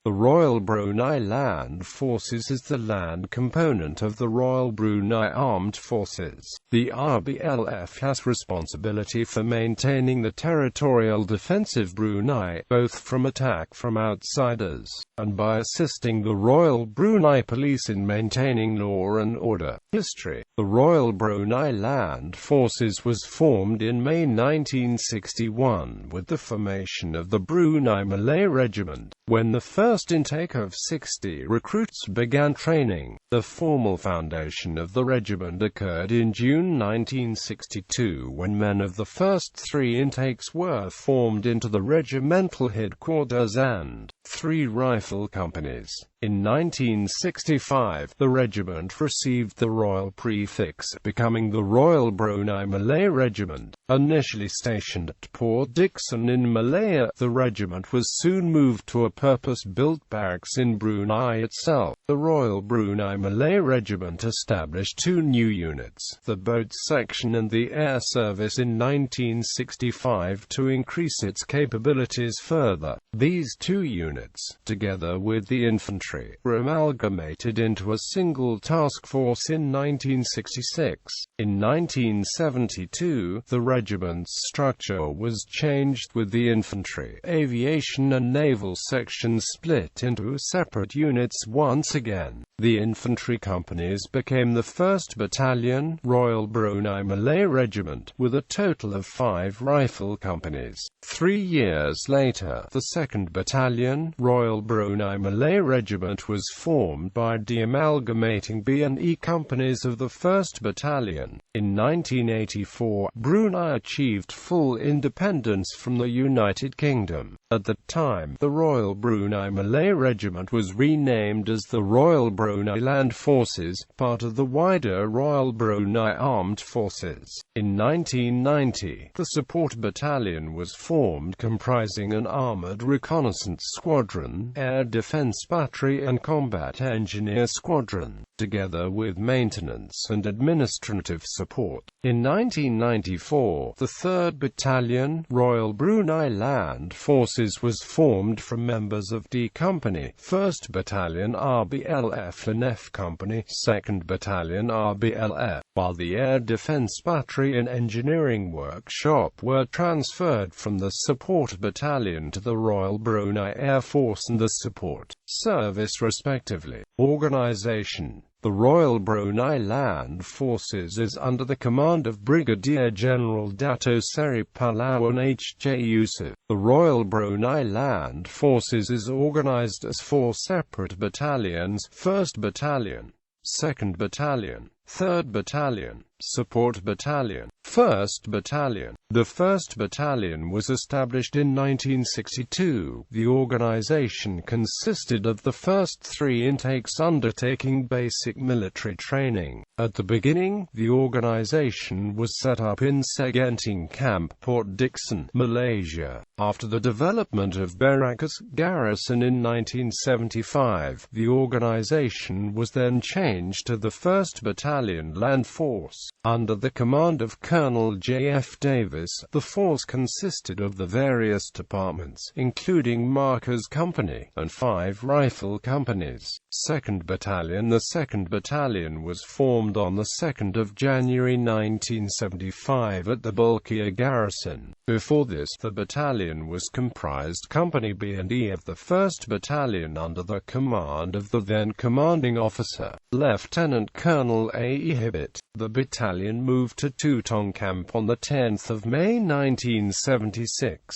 The Royal Brunei Land Forces is the land component of the Royal Brunei Armed Forces. The RBLF has responsibility for maintaining the territorial defence of Brunei, both from attack from outsiders, and by assisting the Royal Brunei Police in maintaining law and order. History. The Royal Brunei Land Forces was formed in May 1961 with the formation of the Brunei Malay Regiment. When the first intake of 60 recruits began training, the formal foundation of the regiment occurred in June 1962 when men of the first 3 intakes were formed into the regimental headquarters and 3 rifle companies. In 1965, the regiment received the royal prefix, becoming the Royal Brunei Malay Regiment. Initially stationed at Port Dickson in Malaya, the regiment was soon moved to a purpose-built barracks in Brunei itself. The Royal Brunei Malay Regiment established 2 new units, the boat section and the air service, in 1965 to increase its capabilities further. These 2 units, together with the infantry, were amalgamated into a single task force in 1966. In 1972, the regiment's structure was changed, with the infantry, aviation and naval sections split into separate units once again. The infantry companies became the 1st Battalion, Royal Brunei Malay Regiment, with a total of 5 rifle companies. 3 years later, the 2nd Battalion, Royal Brunei Malay Regiment, was formed by de-amalgamating B and E companies of the 1st Battalion. In 1984, Brunei achieved full independence from the United Kingdom. At the time, the Royal Brunei Malay Regiment was renamed as the Royal Brunei Land Forces, part of the wider Royal Brunei Armed Forces. In 1990, the Support Battalion was formed, comprising an armoured reconnaissance squadron, air defence battery and combat engineer squadron, together with maintenance and administrative support. In 1994, the 3rd Battalion, Royal Brunei Land Forces, was formed from members of D Company, 1st Battalion RBLF and F Company, 2nd Battalion RBLF, while the Air Defence Battery and Engineering Workshop were transferred from the Support Battalion to the Royal Brunei Air Force and the Support Service respectively. Organisation. The Royal Brunei Land Forces is under the command of Brigadier General Dato Seri Pahlawan H.J. Yusuf. The Royal Brunei Land Forces is organised as 4 separate battalions: 1st Battalion, 2nd Battalion, 3rd Battalion, Support Battalion, 1st Battalion. The 1st Battalion was established in 1962. The organisation consisted of the first 3 intakes undertaking basic military training. At the beginning, the organisation was set up in Segenting Camp, Port Dickson, Malaysia. After the development of Barracks Garrison in 1975, the organisation was then changed to the 1st Battalion Land Force. Under the command of Colonel J.F. Davis, the force consisted of the various departments, including Markers Company, and 5 rifle companies. 2nd Battalion. The 2nd Battalion was formed on the 2nd of January 1975 at the Balkia Garrison. Before this, the battalion was comprised Company B and E of the 1st Battalion under the command of the then commanding officer, Lieutenant Colonel A.E. Hibbett. The battalion moved to Tutong Camp on the 10th of May 1976.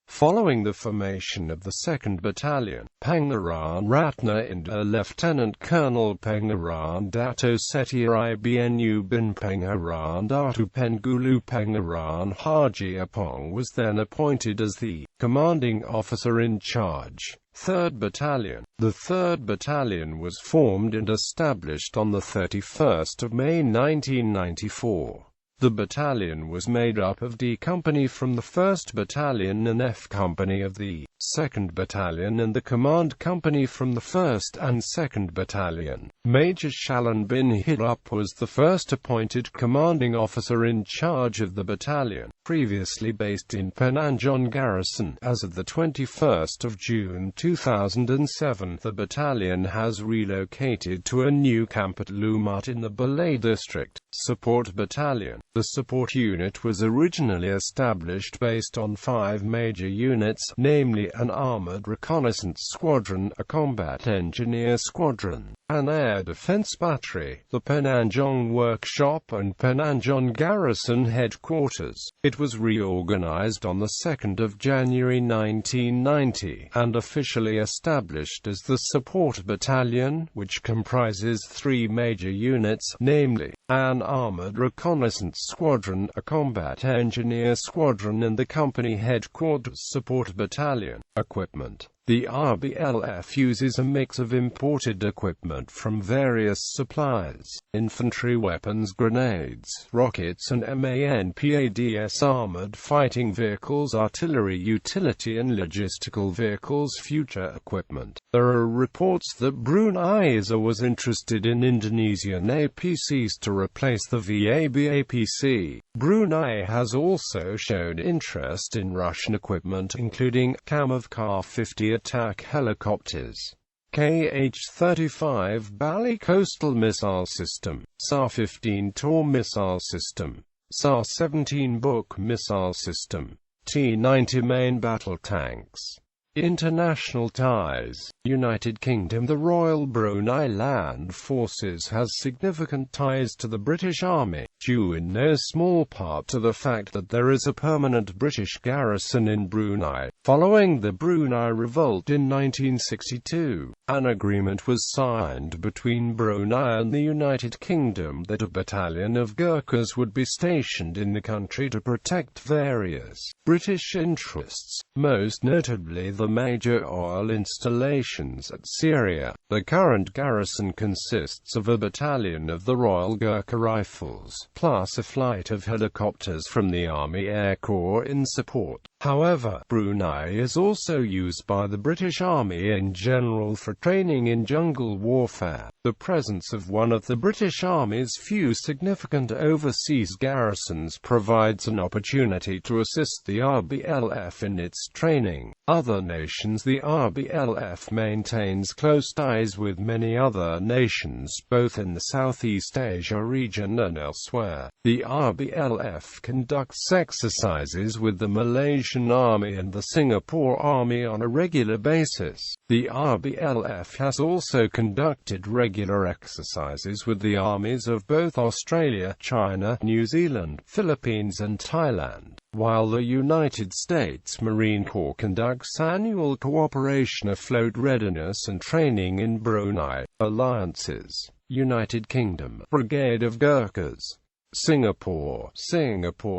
Following the formation of the 2nd Battalion, Pangeran Ratna Indah, Lieutenant Colonel Pangeran Dato Setia Ibnu bin Pangeran Datu Pengulu Pangeran Haji Apong was then appointed as the commanding officer in charge. 3rd Battalion. The 3rd Battalion was formed and established on the 31st of May 1994. The battalion was made up of D Company from the 1st Battalion and F Company of the 2nd Battalion and the Command Company from the 1st and 2nd Battalion. Major Shalan bin Hirup was the first appointed commanding officer in charge of the battalion. previously based in Penanjung Garrison. As of the 21st of June 2007, the battalion has relocated to a new camp at Lumut in the Malaya district. Support Battalion. The support unit was originally established based on 5 major units, namely an armored reconnaissance squadron, a combat engineer squadron, an air defense battery, the Penanjung workshop and Penanjung Garrison headquarters. It was reorganized on 2 January 1990, and officially established as the Support Battalion, which comprises 3 major units, namely, an armored reconnaissance squadron, a combat engineer squadron and the company headquarters support battalion. Equipment. The RBLF uses a mix of imported equipment from various suppliers: infantry weapons, grenades, rockets and MANPADS, armored fighting vehicles, artillery, utility and logistical vehicles. Future equipment. There are reports that Brunei was interested in Indonesian APCs to replace the VAB APC. Brunei has also shown interest in Russian equipment, including Kamov Kar-50 attack helicopters, KH-35 Bali coastal missile system, SAR-15 Tor missile system, SAR-17 Buk missile system, T-90 main battle tanks. International ties. United Kingdom. The Royal Brunei Land Forces has significant ties to the British Army, due in no small part to the fact that there is a permanent British garrison in Brunei. Following the Brunei Revolt in 1962, an agreement was signed between Brunei and the United Kingdom that a battalion of Gurkhas would be stationed in the country to protect various British interests, most notably the major oil installations at Syria. The current garrison consists of a battalion of the Royal Gurkha Rifles, plus a flight of helicopters from the Army Air Corps in support. However, Brunei is also used by the British Army in general for training in jungle warfare. The presence of one of the British Army's few significant overseas garrisons provides an opportunity to assist the RBLF in its training. Other nations. The RBLF maintains close ties with many other nations, both in the Southeast Asia region and elsewhere. The RBLF conducts exercises with the Malaysian Army and the Singapore Army on a regular basis. The RBLF has also conducted regular exercises with the armies of both Australia, China, New Zealand, Philippines and Thailand, while the United States Marine Corps conducts annual cooperation afloat readiness and training in Brunei. Alliances. United Kingdom, Brigade of Gurkhas. Singapore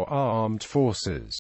Armed Forces.